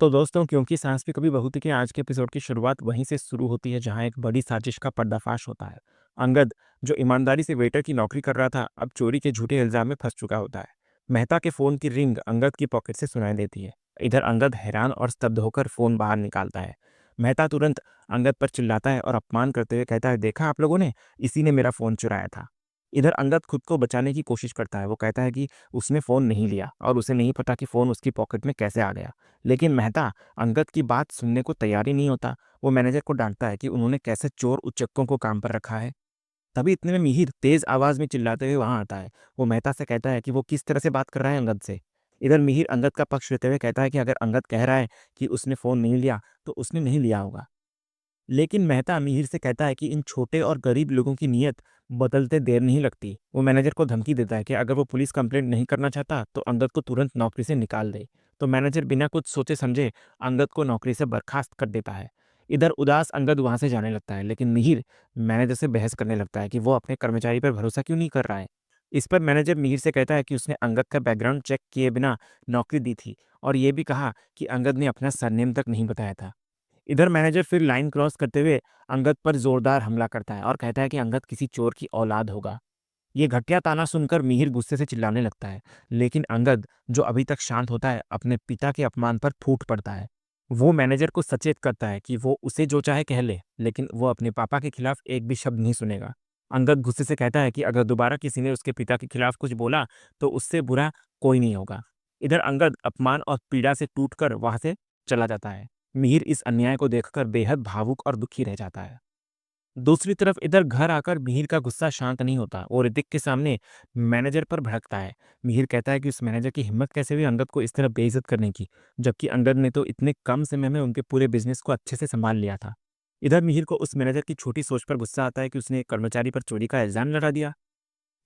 तो दोस्तों, क्योंकि सास भी कभी बहू थी, कि आज के एपिसोड की शुरुआत वहीं से शुरू होती है जहां एक बड़ी साजिश का पर्दाफाश होता है। अंगद, जो ईमानदारी से वेटर की नौकरी कर रहा था, अब चोरी के झूठे इल्जाम में फंस चुका होता है। मेहता के फोन की रिंग अंगद की पॉकेट से सुनाई देती है। इधर अंगद हैरान और स्तब्ध होकर फोन बाहर निकालता है। मेहता तुरंत अंगद पर चिल्लाता है और अपमान करते हुए कहता है, देखा आप लोगों ने, इसी ने मेरा फोन चुराया था। इधर अंगद खुद को बचाने की कोशिश करता है। वो कहता है कि उसने फोन नहीं लिया और उसे नहीं पता कि फोन उसकी पॉकेट में कैसे आ गया। लेकिन मेहता अंगद की बात सुनने को तैयार ही नहीं होता। वो मैनेजर को डांटता है कि उन्होंने कैसे चोर उचक्कों को काम पर रखा है। तभी इतने में मिहिर तेज आवाज में चिल्लाते हुए वहां आता है। वो मेहता से कहता है कि वो किस तरह से बात कर रहा है अंगद से। इधर मिहिर अंगद का पक्ष लेते हुए कहता है कि अगर अंगद कह रहा है कि उसने फोन नहीं लिया, तो उसने नहीं लिया होगा। लेकिन मेहता मिहिर से कहता है कि इन छोटे और गरीब लोगों की नीयत बदलते देर नहीं लगती। वो मैनेजर को धमकी देता है कि अगर वो पुलिस कंप्लेंट नहीं करना चाहता तो अंगद को तुरंत नौकरी से निकाल दे। तो मैनेजर बिना कुछ सोचे समझे अंगद को नौकरी से बर्खास्त कर देता है। इधर उदास अंगद वहां से जाने लगता है, लेकिन मिहिर मैनेजर से बहस करने लगता है कि वो अपने कर्मचारी पर भरोसा क्यों नहीं कर रहा है। इस पर मैनेजर मिहिर से कहता है कि उसने अंगद का बैकग्राउंड चेक किए बिना नौकरी दी थी, और ये भी कहा कि अंगद ने अपना सरनेम तक नहीं बताया था। इधर मैनेजर फिर लाइन क्रॉस करते हुए अंगद पर जोरदार हमला करता है और कहता है कि अंगद किसी चोर की औलाद होगा। ये घटिया ताना सुनकर मिहिर गुस्से से चिल्लाने लगता है, लेकिन अंगद, जो अभी तक शांत होता है, अपने पिता के अपमान पर फूट पड़ता है। वो मैनेजर को सचेत करता है कि वो उसे जो चाहे कह ले, लेकिन वो अपने पापा के खिलाफ एक भी शब्द नहीं सुनेगा। अंगद गुस्से से कहता है कि अगर दोबारा किसी ने उसके पिता के खिलाफ कुछ बोला तो उससे बुरा कोई नहीं होगा। इधर अंगद अपमान और पीड़ा से टूटकर वहां से चला जाता है। मिहिर इस अन्याय को देखकर बेहद भावुक और दुखी रह जाता है। दूसरी तरफ इधर घर आकर मिहिर का गुस्सा शांत नहीं होता। वो ऋतिक के सामने मैनेजर पर भड़कता है। मिहिर कहता है कि उस मैनेजर की हिम्मत कैसे हुई अंगद को इस तरह बेइज्जत करने की, जबकि अंगद ने तो इतने कम समय में उनके पूरे बिजनेस को अच्छे से संभाल लिया था। इधर मिहिर को उस मैनेजर की छोटी सोच पर गुस्सा आता है कि उसने एक कर्मचारी पर चोरी का इल्जाम लगा दिया।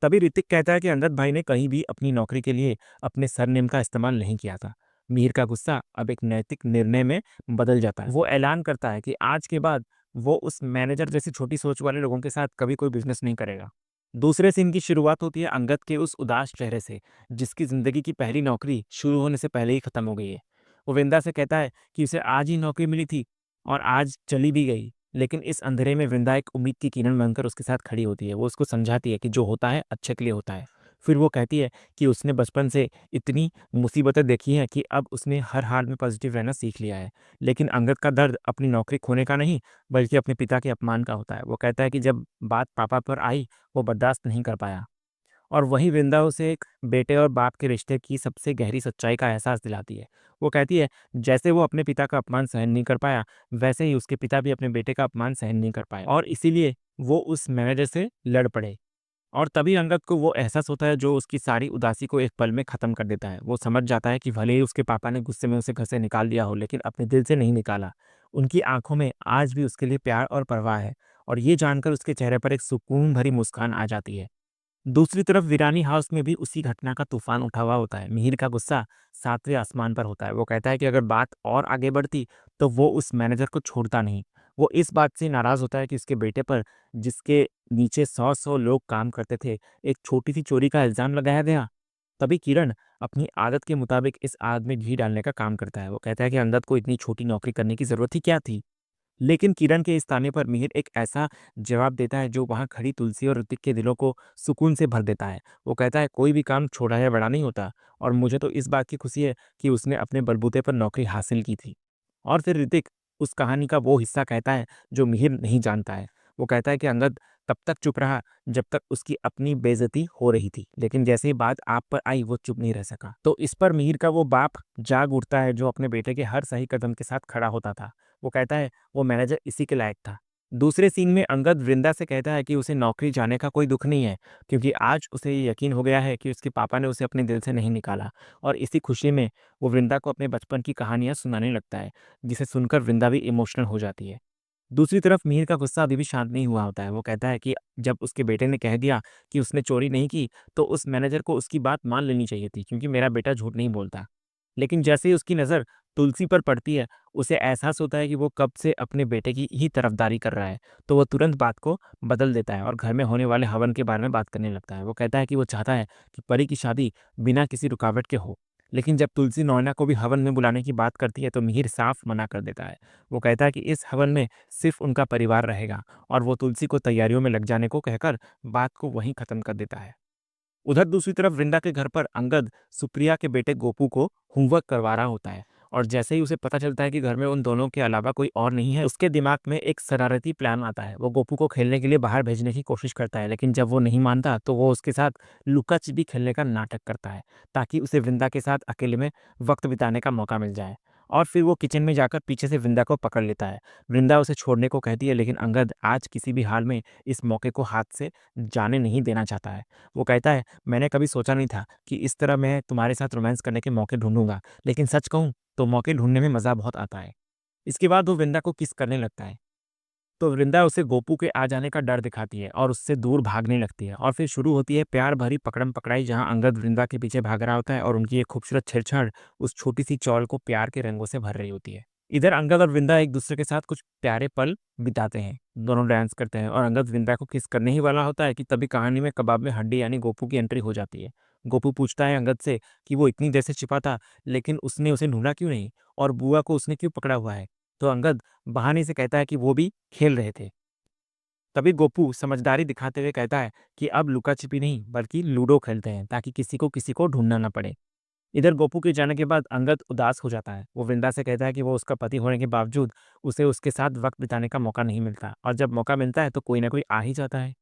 तभी ऋतिक कहता है कि अंगद भाई ने कहीं भी अपनी नौकरी के लिए अपने सरनेम का इस्तेमाल नहीं किया था। मीर का गुस्सा अब एक नैतिक निर्णय में बदल जाता है। वो ऐलान करता है कि आज के बाद वो उस मैनेजर जैसी छोटी सोच वाले लोगों के साथ कभी कोई बिजनेस नहीं करेगा। दूसरे सीन की शुरुआत होती है अंगद के उस उदास चेहरे से, जिसकी जिंदगी की पहली नौकरी शुरू होने से पहले ही खत्म हो गई है। वो वृंदा से कहता है कि उसे आज ही नौकरी मिली थी और आज चली भी गई। लेकिन इस अंधेरे में वृंदा एक उम्मीद की किरण बनकर उसके साथ खड़ी होती है। वो उसको समझाती है कि जो होता है अच्छे के लिए होता है। फिर वो कहती है कि उसने बचपन से इतनी मुसीबतें देखी हैं कि अब उसने हर हाल में पॉजिटिव रहना सीख लिया है। लेकिन अंगद का दर्द अपनी नौकरी खोने का नहीं, बल्कि अपने पिता के अपमान का होता है। वो कहता है कि जब बात पापा पर आई, वो बर्दाश्त नहीं कर पाया। और वही वृंदा उसे एक बेटे और बाप के रिश्ते की सबसे गहरी सच्चाई का एहसास दिलाती है। वो कहती है, जैसे वो अपने पिता का अपमान सहन नहीं कर पाया, वैसे ही उसके पिता भी अपने बेटे का अपमान सहन नहीं कर पाए, और इसीलिए वो उस मैनेजर से लड़ पड़े। और तभी अंगद को वो एहसास होता है जो उसकी सारी उदासी को एक पल में खत्म कर देता है। वो समझ जाता है कि भले ही उसके पापा ने गुस्से में उसे घर से निकाल दिया हो, लेकिन अपने दिल से नहीं निकाला। उनकी आंखों में आज भी उसके लिए प्यार और परवाह है। और ये जानकर उसके चेहरे पर एक सुकून भरी मुस्कान आ जाती है। दूसरी तरफ वीरानी हाउस में भी उसी घटना का तूफान उठा हुआ होता है। मिहिर का गुस्सा सातवें आसमान पर होता है। वो कहता है कि अगर बात और आगे बढ़ती तो वो उस मैनेजर को छोड़ता नहीं। वो इस बात से नाराज होता है कि उसके बेटे पर, जिसके नीचे 100 लोग काम करते थे, एक छोटी सी चोरी का इल्जाम लगाया गया। तभी किरण अपनी आदत के मुताबिक इस आग में घी डालने का काम करता है। वो कहता है कि अंगद को इतनी छोटी नौकरी करने की जरूरत ही क्या थी। लेकिन किरण के इस ताने पर मिहिर एक ऐसा जवाब देता है जो वहां खड़ी तुलसी और ऋतिक के दिलों को सुकून से भर देता है। वो कहता है, कोई भी काम छोटा या बड़ा नहीं होता, और मुझे तो इस बात की खुशी है कि उसने अपने बलबूते पर नौकरी हासिल की थी। और फिर ऋतिक उस कहानी का वो हिस्सा कहता है जो मिहिर नहीं जानता है। वो कहता है कि अंगद तब तक चुप रहा जब तक उसकी अपनी बेइज्जती हो रही थी, लेकिन जैसे ही बात आप पर आई वो चुप नहीं रह सका। तो इस पर मिहिर का वो बाप जाग उठता है जो अपने बेटे के हर सही कदम के साथ खड़ा होता था। वो कहता है वो मैनेजर इसी के लायक था। दूसरे सीन में अंगद वृंदा से कहता है कि उसे नौकरी जाने का कोई दुख नहीं है, क्योंकि आज उसे ये यकीन हो गया है कि उसके पापा ने उसे अपने दिल से नहीं निकाला। और इसी खुशी में वो वृंदा को अपने बचपन की कहानियां सुनाने लगता है, जिसे सुनकर वृंदा भी इमोशनल हो जाती है। दूसरी तरफ मिहिर का गुस्सा अभी भी शांत नहीं हुआ होता है। वो कहता है कि जब उसके बेटे ने कह दिया कि उसने चोरी नहीं की, तो उस मैनेजर को उसकी बात मान लेनी चाहिए थी, क्योंकि मेरा बेटा झूठ नहीं बोलता। लेकिन जैसे ही उसकी नज़र तुलसी पर पड़ती है, उसे एहसास होता है कि वो कब से अपने बेटे की ही तरफदारी कर रहा है। तो वो तुरंत बात को बदल देता है और घर में होने वाले हवन के बारे में बात करने लगता है। वो कहता है कि वो चाहता है कि परी की शादी बिना किसी रुकावट के हो। लेकिन जब तुलसी नोएना को भी हवन में बुलाने की बात करती है तो मिहिर साफ मना कर देता है। वो कहता है कि इस हवन में सिर्फ उनका परिवार रहेगा और वो तुलसी को तैयारियों में लग जाने को कहकर बात को वहीं खत्म कर देता है। उधर दूसरी तरफ वृंदा के घर पर अंगद सुप्रिया के बेटे गोपू को होमवर्क करवा रहा होता है और जैसे ही उसे पता चलता है कि घर में उन दोनों के अलावा कोई और नहीं है, उसके दिमाग में एक शरारती प्लान आता है। वो गोपू को खेलने के लिए बाहर भेजने की कोशिश करता है, लेकिन जब वो नहीं मानता तो वो उसके साथ लुका छिपी खेलने का नाटक करता है ताकि उसे वृंदा के साथ अकेले में वक्त बिताने का मौका मिल जाए। और फिर वो किचन में जाकर पीछे से वृंदा को पकड़ लेता है। वृंदा उसे छोड़ने को कहती है, लेकिन अंगद आज किसी भी हाल में इस मौके को हाथ से जाने नहीं देना चाहता है। वो कहता है, मैंने कभी सोचा नहीं था कि इस तरह मैं तुम्हारे साथ रोमांस करने के मौके ढूंढूंगा, लेकिन सच कहूं तो मौके ढूंढने में मज़ा बहुत आता है। इसके बाद वो वृंदा को किस करने लगता है तो वृंदा उसे गोपू के आ जाने का डर दिखाती है और उससे दूर भागने लगती है और फिर शुरू होती है प्यार भरी पकड़म पकड़ाई, जहां अंगद वृंदा के पीछे भाग रहा होता है और उनकी एक खूबसूरत छेड़छाड़ उस छोटी सी चौल को प्यार के रंगों से भर रही होती है। इधर अंगद और वृंदा एक दूसरे के साथ कुछ प्यारे पल बिताते हैं। दोनों डांस करते हैं और अंगद वृंदा को किस करने ही वाला होता है कि तभी कहानी में कबाब में हड्डी यानी गोपू की एंट्री हो जाती है। गोपू पूछता है अंगद से कि वो इतनी देर से छिपा था, लेकिन उसने उसे ढूंढा क्यों नहीं और बुआ को उसने क्यों पकड़ा हुआ है। तो अंगद बहाने से कहता है कि वो भी खेल रहे थे। तभी गोपू समझदारी दिखाते हुए कहता है कि अब लुका छिपी नहीं बल्कि लूडो खेलते हैं ताकि किसी को ढूंढना ना पड़े। इधर गोपू के जाने के बाद अंगद उदास हो जाता है। वो वृंदा से कहता है कि वो उसका पति होने के बावजूद उसे उसके साथ वक्त बिताने का मौका नहीं मिलता और जब मौका मिलता है तो कोई ना कोई आ ही जाता है।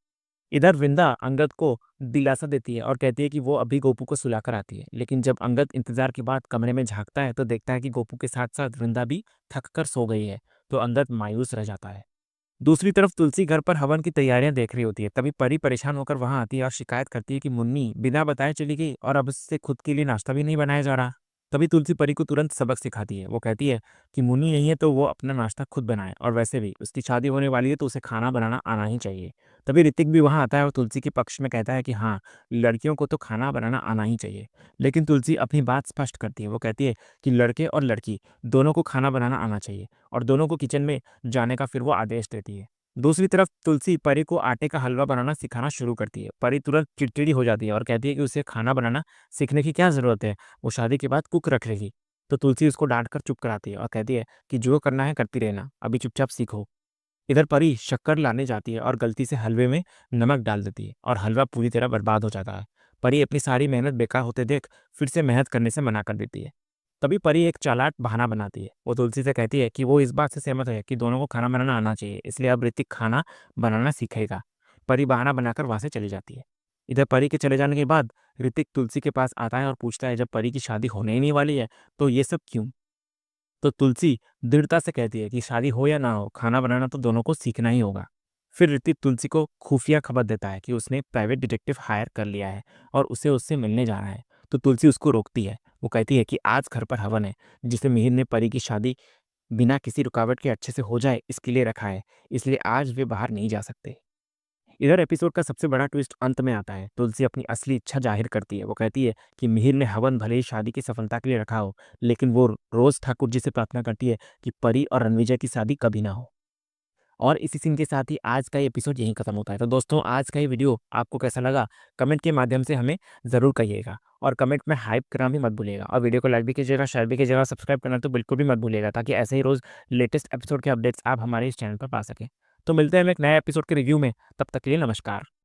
इधर वृंदा अंगद को दिलासा देती है और कहती है कि वो अभी गोपू को सुलाकर आती है, लेकिन जब अंगद इंतजार के बाद कमरे में झांकता है तो देखता है कि गोपू के साथ साथ वृंदा भी थक कर सो गई है। तो अंगद मायूस रह जाता है। दूसरी तरफ तुलसी घर पर हवन की तैयारियां देख रही होती है। तभी परी परेशान होकर वहां आती है और शिकायत करती है कि मुन्नी बिना बताए चली गई और अब उससे खुद के लिए नाश्ता भी नहीं बनाया जा रहा। तभी तुलसी परी को तुरंत सबक सिखाती है। वो कहती है कि मुन्नी नहीं है तो वो अपना नाश्ता खुद बनाए और वैसे भी उसकी शादी होने वाली है तो उसे खाना बनाना आना ही चाहिए। तभी ऋतिक भी वहां आता है और तुलसी के पक्ष में कहता है कि हाँ, लड़कियों को तो खाना बनाना आना ही चाहिए। लेकिन तुलसी अपनी बात स्पष्ट करती है। वो कहती है कि लड़के और लड़की दोनों को खाना बनाना आना चाहिए और दोनों को किचन में जाने का फिर वो आदेश देती है। दूसरी तरफ तुलसी परी को आटे का हलवा बनाना सिखाना शुरू करती है। परी तुरंत चिड़चिड़ी हो जाती है और कहती है कि उसे खाना बनाना सीखने की क्या जरूरत है, वो शादी के बाद कुक रख लेगी। तो तुलसी उसको डांट कर चुप कराती है और कहती है कि जो करना है करती रहना, अभी चुपचाप सीखो। इधर परी शक्कर लाने जाती है और गलती से हलवे में नमक डाल देती है और हलवा पूरी तरह बर्बाद हो जाता है। परी अपनी सारी मेहनत बेकार होते देख फिर से मेहनत करने से मना कर देती है। तभी परी एक चालाक बहाना बनाती है। वो तुलसी से कहती है कि वो इस बात से सहमत है कि दोनों को खाना बनाना आना चाहिए, इसलिए अब ऋतिक खाना बनाना सीखेगा। परी बहाना बनाकर वहां से चली जाती है। इधर परी के चले जाने के बाद ऋतिक तुलसी के पास आता है और पूछता है, जब परी की शादी होने ही नहीं वाली है तो ये सब क्यों। तो तुलसी दृढ़ता से कहती है कि शादी हो या ना हो, खाना बनाना तो दोनों को सीखना ही होगा। फिर ऋतिक तुलसी को खुफिया खबर देता है कि उसने प्राइवेट डिटेक्टिव हायर कर लिया है और उसे उससे मिलने जाना है। तो तुलसी उसको रोकती है। वो कहती है कि आज घर पर हवन है जिसे मिहिर ने परी की शादी बिना किसी रुकावट के अच्छे से हो जाए इसके लिए रखा है, इसलिए आज वे बाहर नहीं जा सकते। इधर एपिसोड का सबसे बड़ा ट्विस्ट अंत में आता है। तुलसी अपनी असली इच्छा जाहिर करती है। वो कहती है कि मिहिर ने हवन भले ही शादी की सफलता के लिए रखा हो, लेकिन वो रोज ठाकुर जी से प्रार्थना करती है कि परी और रणविजय की शादी कभी ना हो। और इसी सीन के साथ ही आज का ये एपिसोड यहीं खत्म होता है। तो दोस्तों, आज का ये वीडियो आपको कैसा लगा कमेंट के माध्यम से हमें ज़रूर कहिएगा और कमेंट में हाइप करना भी मत भूलिएगा और वीडियो को लाइक भी कीजिएगा, शेयर भी कीजिएगा, सब्सक्राइब करना तो बिल्कुल भी मत भूलिएगा ताकि ऐसे ही रोज़ लेटेस्ट एपिसोड के अपडेट्स आप हमारे इस चैनल पर पा सकें। तो मिलते हैं हम एक नए एपिसोड के रिव्यू में, तब तक के लिए नमस्कार।